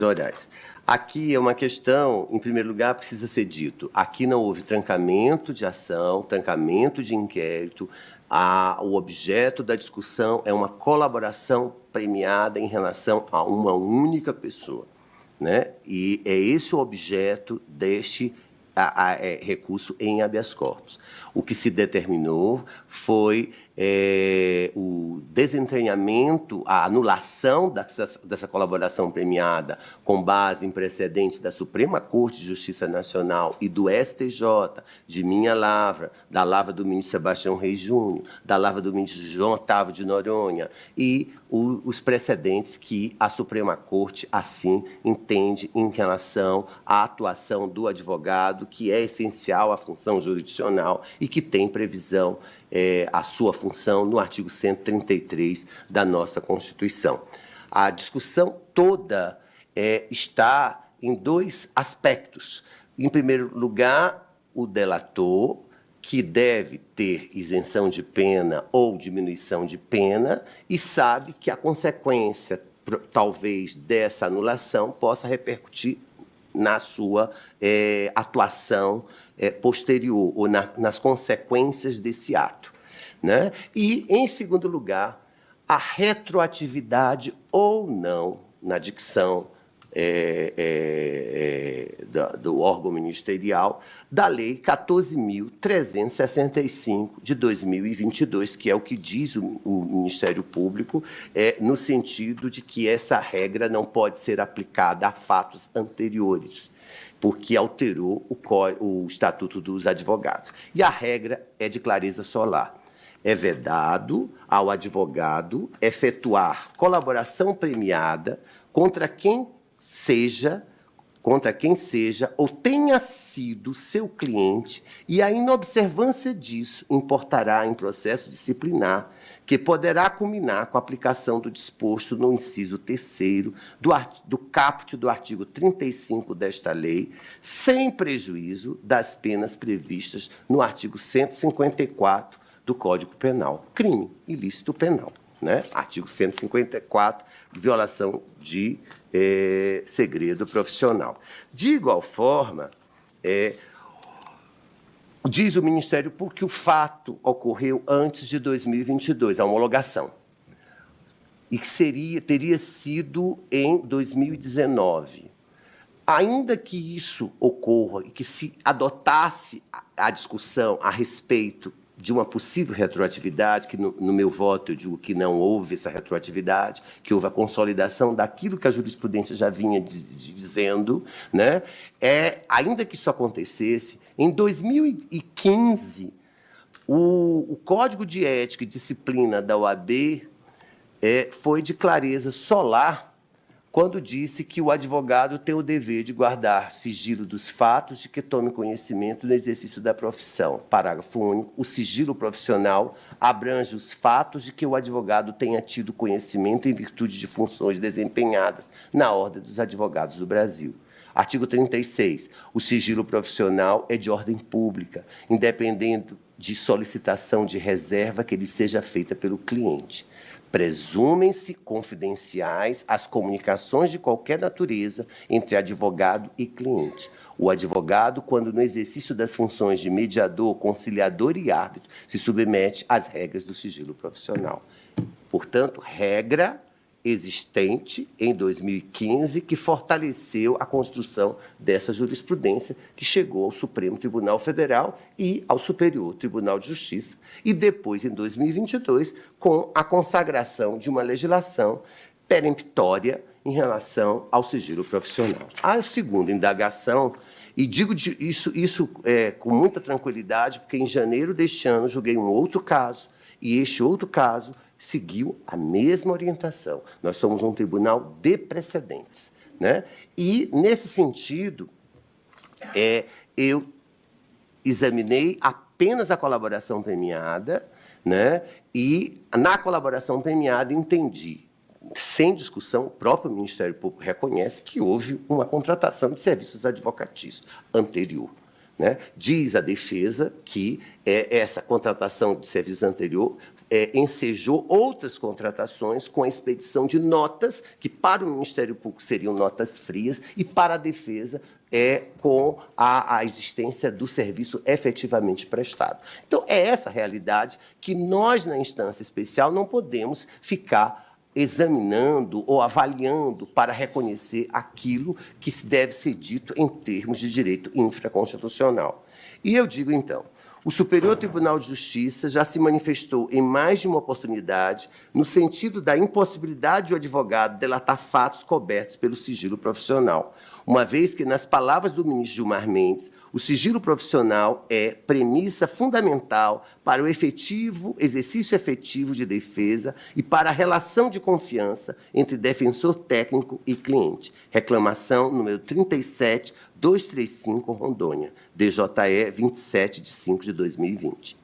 orais. Aqui é uma questão, em primeiro lugar, precisa ser dito, aqui não houve trancamento de ação, trancamento de inquérito, o objeto da discussão é uma colaboração premiada em relação a uma única pessoa, né? E é esse o objeto deste recurso em habeas corpus. O que se determinou foi o desentranhamento, a anulação dessa colaboração premiada com base em precedentes da Suprema Corte de Justiça Nacional e do STJ, de minha lavra, da lavra do ministro Sebastião Reis Júnior, da lavra do ministro João Otávio de Noronha e os precedentes que a Suprema Corte assim entende em relação à atuação do advogado, que é essencial à função jurisdicional e que tem previsão a sua função no artigo 133 da nossa Constituição. A discussão toda está em dois aspectos. Em primeiro lugar, o delator, que deve ter isenção de pena ou diminuição de pena, e sabe que a consequência, talvez, dessa anulação possa repercutir na sua atuação posterior, ou nas consequências desse ato, né? E, em segundo lugar, a retroatividade ou não na dicção do órgão ministerial da Lei 14.365 de 2022, que é o que diz o Ministério Público, no sentido de que essa regra não pode ser aplicada a fatos anteriores, porque alterou o Estatuto dos Advogados. E a regra é de clareza solar. É vedado ao advogado efetuar colaboração premiada contra quem seja ou tenha sido seu cliente, e a inobservância disso importará em processo disciplinar, que poderá culminar com a aplicação do disposto no inciso 3º do caput do artigo 35 desta lei, sem prejuízo das penas previstas no artigo 154 do Código Penal. Crime ilícito penal, né? Artigo 154, violação de segredo profissional. De igual forma, diz o Ministério Público que o fato ocorreu antes de 2022, a homologação, e que teria sido em 2019. Ainda que isso ocorra e que se adotasse a discussão a respeito de uma possível retroatividade, que no meu voto eu digo que não houve essa retroatividade, que houve a consolidação daquilo que a jurisprudência já vinha dizendo, né? Ainda que isso acontecesse, em 2015, o Código de Ética e Disciplina da OAB foi de clareza solar quando disse que o advogado tem o dever de guardar sigilo dos fatos de que tome conhecimento no exercício da profissão. Parágrafo único. O sigilo profissional abrange os fatos de que o advogado tenha tido conhecimento em virtude de funções desempenhadas na Ordem dos Advogados do Brasil. Artigo 36. O sigilo profissional é de ordem pública, independendo de solicitação de reserva que lhe seja feita pelo cliente. Presumem-se confidenciais as comunicações de qualquer natureza entre advogado e cliente. O advogado, quando no exercício das funções de mediador, conciliador e árbitro, se submete às regras do sigilo profissional. Portanto, regra existente em 2015 que fortaleceu a construção dessa jurisprudência que chegou ao Supremo Tribunal Federal e ao Superior Tribunal de Justiça, e depois, em 2022, com a consagração de uma legislação peremptória em relação ao sigilo profissional. A segunda indagação, e digo isso com muita tranquilidade, porque em janeiro deste ano julguei um outro caso, e este outro caso seguiu a mesma orientação. Nós somos um tribunal de precedentes, né? E, nesse sentido, eu examinei apenas a colaboração premiada, né? E, na colaboração premiada, entendi, sem discussão, o próprio Ministério Público reconhece que houve uma contratação de serviços advocatícios anterior, né? Diz a defesa que essa contratação de serviço anterior ensejou outras contratações com a expedição de notas, que para o Ministério Público seriam notas frias, e para a defesa com a existência do serviço efetivamente prestado. Então, é essa realidade que nós, na instância especial, não podemos ficar examinando ou avaliando para reconhecer aquilo que deve ser dito em termos de direito infraconstitucional. E eu digo, então, o Superior Tribunal de Justiça já se manifestou em mais de uma oportunidade no sentido da impossibilidade do advogado delatar fatos cobertos pelo sigilo profissional, uma vez que, nas palavras do ministro Gilmar Mendes, o sigilo profissional é premissa fundamental para o exercício efetivo de defesa e para a relação de confiança entre defensor técnico e cliente. Reclamação número 37235, Rondônia, DJE 27 de 5 de 2020.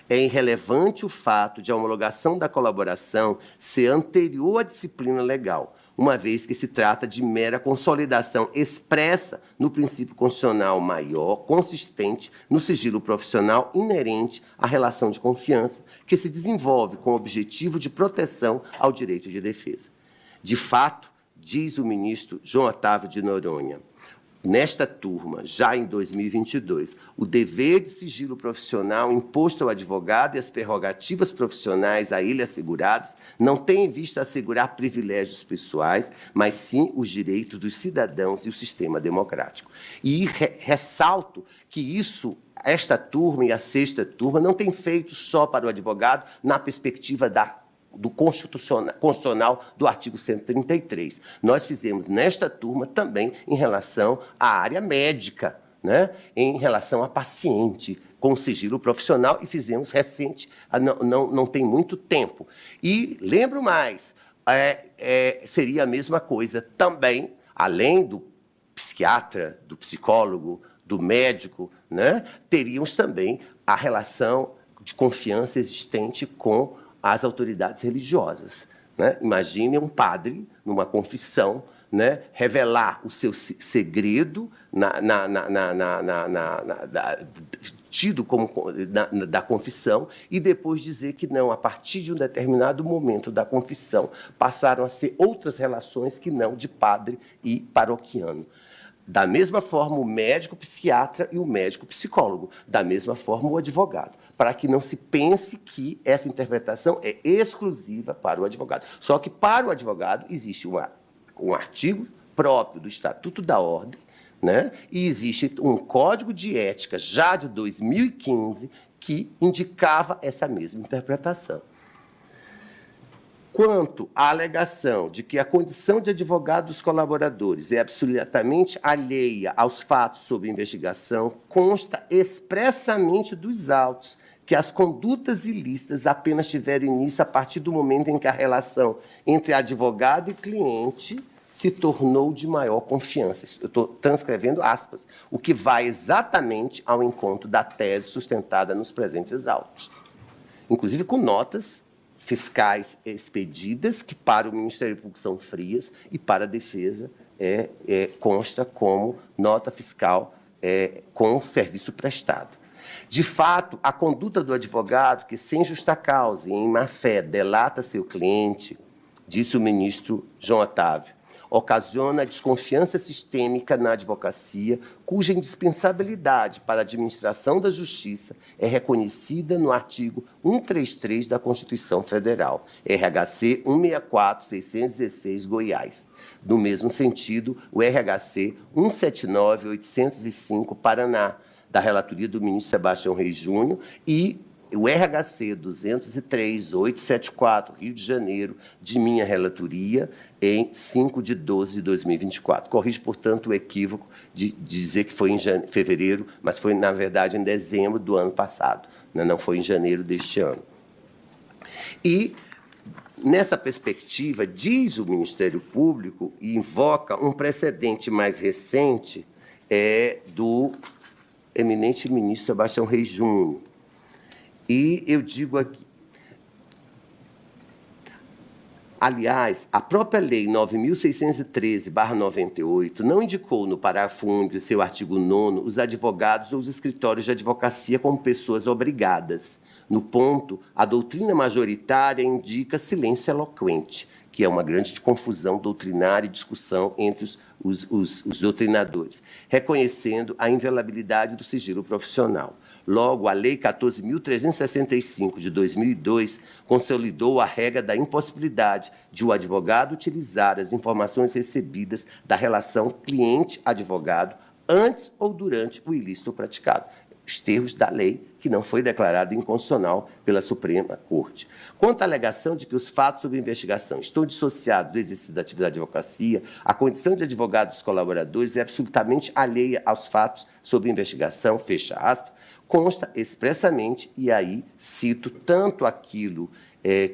É irrelevante o fato de a homologação da colaboração ser anterior à disciplina legal, uma vez que se trata de mera consolidação expressa no princípio constitucional maior, consistente no sigilo profissional inerente à relação de confiança, que se desenvolve com o objetivo de proteção ao direito de defesa. De fato, diz o ministro João Otávio de Noronha, nesta turma, já em 2022, o dever de sigilo profissional imposto ao advogado e as prerrogativas profissionais a ele asseguradas não tem em vista assegurar privilégios pessoais, mas sim os direitos dos cidadãos e o sistema democrático. E ressalto que esta turma e a sexta turma não tem feito só para o advogado na perspectiva do constitucional do artigo 133. Nós fizemos nesta turma também em relação à área médica, né? Em relação a paciente, com sigilo profissional, e fizemos recente, não tem muito tempo. E lembro mais, seria a mesma coisa também, além do psiquiatra, do psicólogo, do médico, né? Teríamos também a relação de confiança existente com as autoridades religiosas, né? Imagine um padre, numa confissão, né, revelar o seu segredo tido como da confissão e depois dizer que não, a partir de um determinado momento da confissão, passaram a ser outras relações que não de padre e paroquiano. Da mesma forma, o médico psiquiatra e o médico psicólogo. Da mesma forma, o advogado. Para que não se pense que essa interpretação é exclusiva para o advogado. Só que, para o advogado, existe um artigo próprio do Estatuto da Ordem, né? E existe um código de ética, já de 2015, que indicava essa mesma interpretação. Quanto à alegação de que a condição de advogado dos colaboradores é absolutamente alheia aos fatos sob investigação, consta expressamente dos autos que as condutas ilícitas apenas tiveram início a partir do momento em que a relação entre advogado e cliente se tornou de maior confiança. Eu estou transcrevendo aspas, o que vai exatamente ao encontro da tese sustentada nos presentes autos. Inclusive com notas fiscais expedidas, que para o Ministério Público são frias, e para a defesa consta como nota fiscal com serviço prestado. De fato, a conduta do advogado que, sem justa causa e em má-fé, delata seu cliente, disse o ministro João Otávio, ocasiona desconfiança sistêmica na advocacia, cuja indispensabilidade para a administração da justiça é reconhecida no artigo 133 da Constituição Federal, RHC 164-616, Goiás. No mesmo sentido, o RHC 179-805, Paraná, da relatoria do ministro Sebastião Reis Júnior, e o RHC 203-874, Rio de Janeiro, de minha relatoria, em 5 de 12 de 2024. Corrijo, portanto, o equívoco de dizer que foi em fevereiro, mas foi, na verdade, em dezembro do ano passado, né? Não foi em janeiro deste ano. E, nessa perspectiva, diz o Ministério Público e invoca um precedente mais recente do eminente ministro Sebastião Reis Júnior. E eu digo aqui, aliás, a própria Lei 9.613/98 não indicou no parágrafo único de seu artigo 9º os advogados ou os escritórios de advocacia como pessoas obrigadas, No ponto, a doutrina majoritária indica silêncio eloquente, que é uma grande confusão doutrinária e discussão entre os doutrinadores, reconhecendo a inviolabilidade do sigilo profissional. Logo, a Lei 14.365, de 2002, consolidou a regra da impossibilidade de o advogado utilizar as informações recebidas da relação cliente-advogado antes ou durante o ilícito praticado. Os termos da lei, que não foi declarada inconstitucional pela Suprema Corte. Quanto à alegação de que os fatos sob investigação estão dissociados do exercício da atividade de advocacia, a condição de advogado dos colaboradores é absolutamente alheia aos fatos sob investigação, fecha aspas, consta expressamente, e aí cito tanto aquilo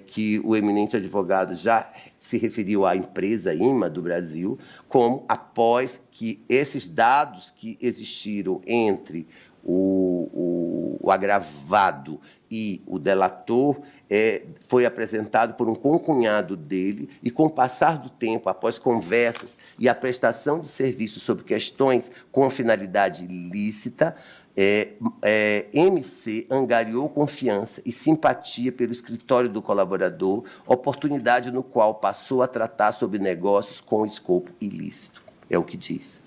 que o eminente advogado já se referiu à empresa IMA do Brasil, como após que esses dados que existiram entre o agravado e o delator foi apresentado por um concunhado dele e, com o passar do tempo, após conversas e a prestação de serviços sobre questões com finalidade ilícita, MC angariou confiança e simpatia pelo escritório do colaborador, oportunidade no qual passou a tratar sobre negócios com escopo ilícito. É o que diz.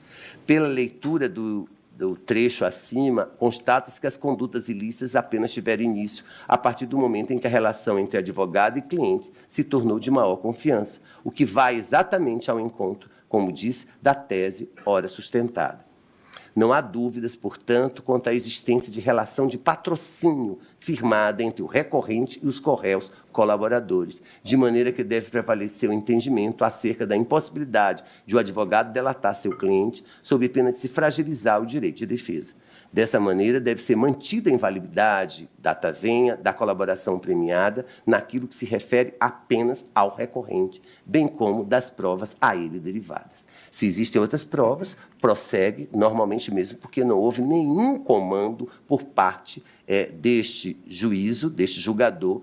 Pela leitura do trecho acima, constata-se que as condutas ilícitas apenas tiveram início a partir do momento em que a relação entre advogado e cliente se tornou de maior confiança, o que vai exatamente ao encontro, como diz, da tese ora sustentada. Não há dúvidas, portanto, quanto à existência de relação de patrocínio firmada entre o recorrente e os corréus colaboradores, de maneira que deve prevalecer o entendimento acerca da impossibilidade de o advogado delatar seu cliente sob pena de se fragilizar o direito de defesa. Dessa maneira, deve ser mantida a invalidade, data venha, da colaboração premiada naquilo que se refere apenas ao recorrente, bem como das provas a ele derivadas. Se existem outras provas, prossegue normalmente mesmo, porque não houve nenhum comando por parte deste juízo, deste julgador,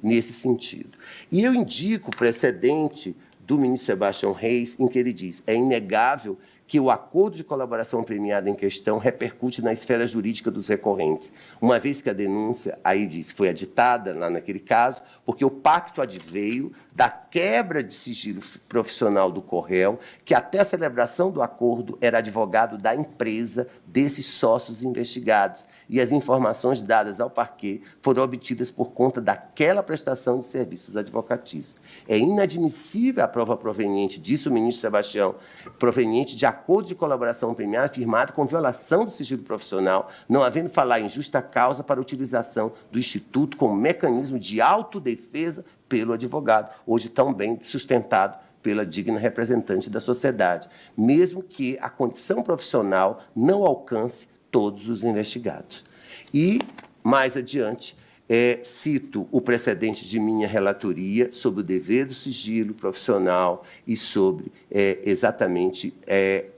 nesse sentido. E eu indico o precedente do ministro Sebastião Reis, em que ele diz: é inegável que o acordo de colaboração premiada em questão repercute na esfera jurídica dos recorrentes, uma vez que a denúncia, aí diz, foi aditada lá naquele caso, porque o pacto adveio da quebra de sigilo profissional do Corréu, que até a celebração do acordo era advogado da empresa desses sócios investigados, e as informações dadas ao parquê foram obtidas por conta daquela prestação de serviços advocatícios. É inadmissível a prova proveniente, disse o ministro Sebastião, proveniente de acordo de colaboração premiada firmado com violação do sigilo profissional, não havendo falar em justa causa para a utilização do Instituto como mecanismo de autodefesa pelo advogado, hoje tão bem sustentado pela digna representante da sociedade, mesmo que a condição profissional não alcance todos os investigados. E, mais adiante, cito o precedente de minha relatoria sobre o dever do sigilo profissional e sobre exatamente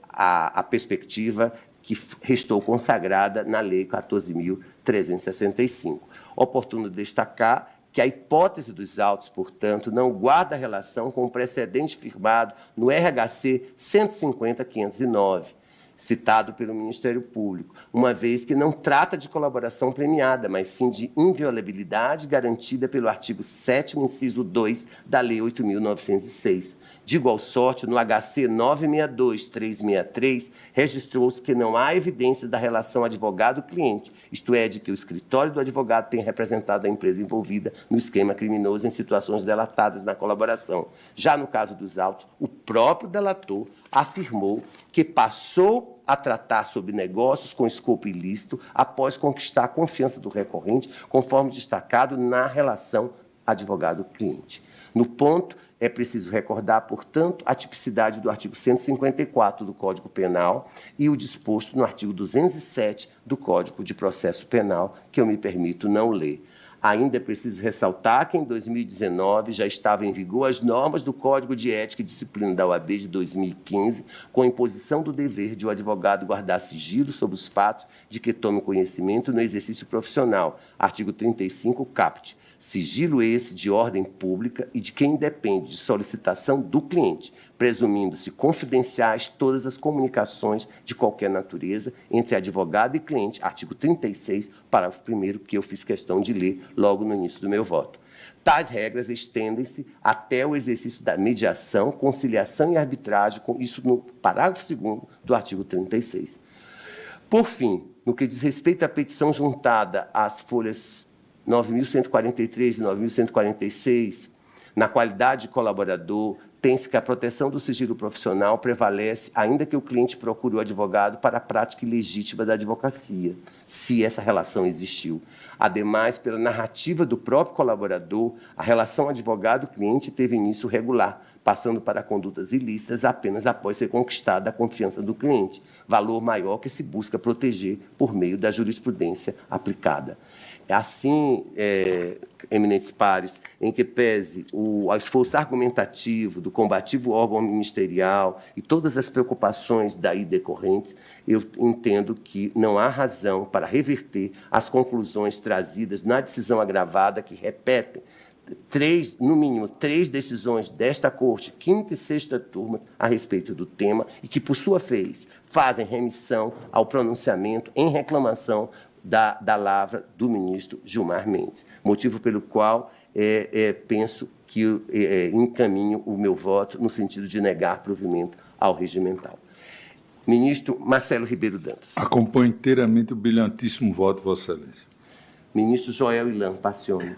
a perspectiva que restou consagrada na Lei 14.365. Oportuno destacar que a hipótese dos autos, portanto, não guarda relação com o precedente firmado no RHC 150.509, citado pelo Ministério Público, uma vez que não trata de colaboração premiada, mas sim de inviolabilidade garantida pelo artigo 7º, inciso 2, da Lei 8.906. De igual sorte, no HC 962.363, registrou-se que não há evidências da relação advogado-cliente, isto é, de que o escritório do advogado tenha representado a empresa envolvida no esquema criminoso em situações delatadas na colaboração. Já no caso dos autos, o próprio delator afirmou que passou a tratar sobre negócios com escopo ilícito após conquistar a confiança do recorrente, conforme destacado na relação advogado-cliente. No ponto, é preciso recordar, portanto, a tipicidade do artigo 154 do Código Penal e o disposto no artigo 207 do Código de Processo Penal, que eu me permito não ler. Ainda é preciso ressaltar que, em 2019, já estavam em vigor as normas do Código de Ética e Disciplina da OAB de 2015, com a imposição do dever de o advogado guardar sigilo sobre os fatos de que tome conhecimento no exercício profissional. Artigo 35, caput. Sigilo esse de ordem pública e de quem depende de solicitação do cliente, presumindo-se confidenciais todas as comunicações de qualquer natureza entre advogado e cliente, artigo 36, parágrafo 1º, que eu fiz questão de ler logo no início do meu voto. Tais regras estendem-se até o exercício da mediação, conciliação e arbitragem, com isso no parágrafo 2º do artigo 36. Por fim, no que diz respeito à petição juntada às folhas 9.143 e 9.146, na qualidade de colaborador, tem-se que a proteção do sigilo profissional prevalece, ainda que o cliente procure o advogado para a prática ilegítima da advocacia, se essa relação existiu. Ademais, pela narrativa do próprio colaborador, a relação advogado-cliente teve início regular, passando para condutas ilícitas apenas após ser conquistada a confiança do cliente, valor maior que se busca proteger por meio da jurisprudência aplicada. É assim, eminentes pares, em que pese o esforço argumentativo do combativo órgão ministerial e todas as preocupações daí decorrentes, eu entendo que não há razão para reverter as conclusões trazidas na decisão agravada que repetem no mínimo três decisões desta Corte, 5ª e 6ª turma, a respeito do tema, e que, por sua vez, fazem remissão ao pronunciamento em reclamação da lavra do ministro Gilmar Mendes, motivo pelo qual penso que encaminho o meu voto no sentido de negar provimento ao regimental. Ministro Marcelo Ribeiro Dantas. Acompanho inteiramente o brilhantíssimo voto, Vossa Excelência. Ministro Joel Ilan Pacione.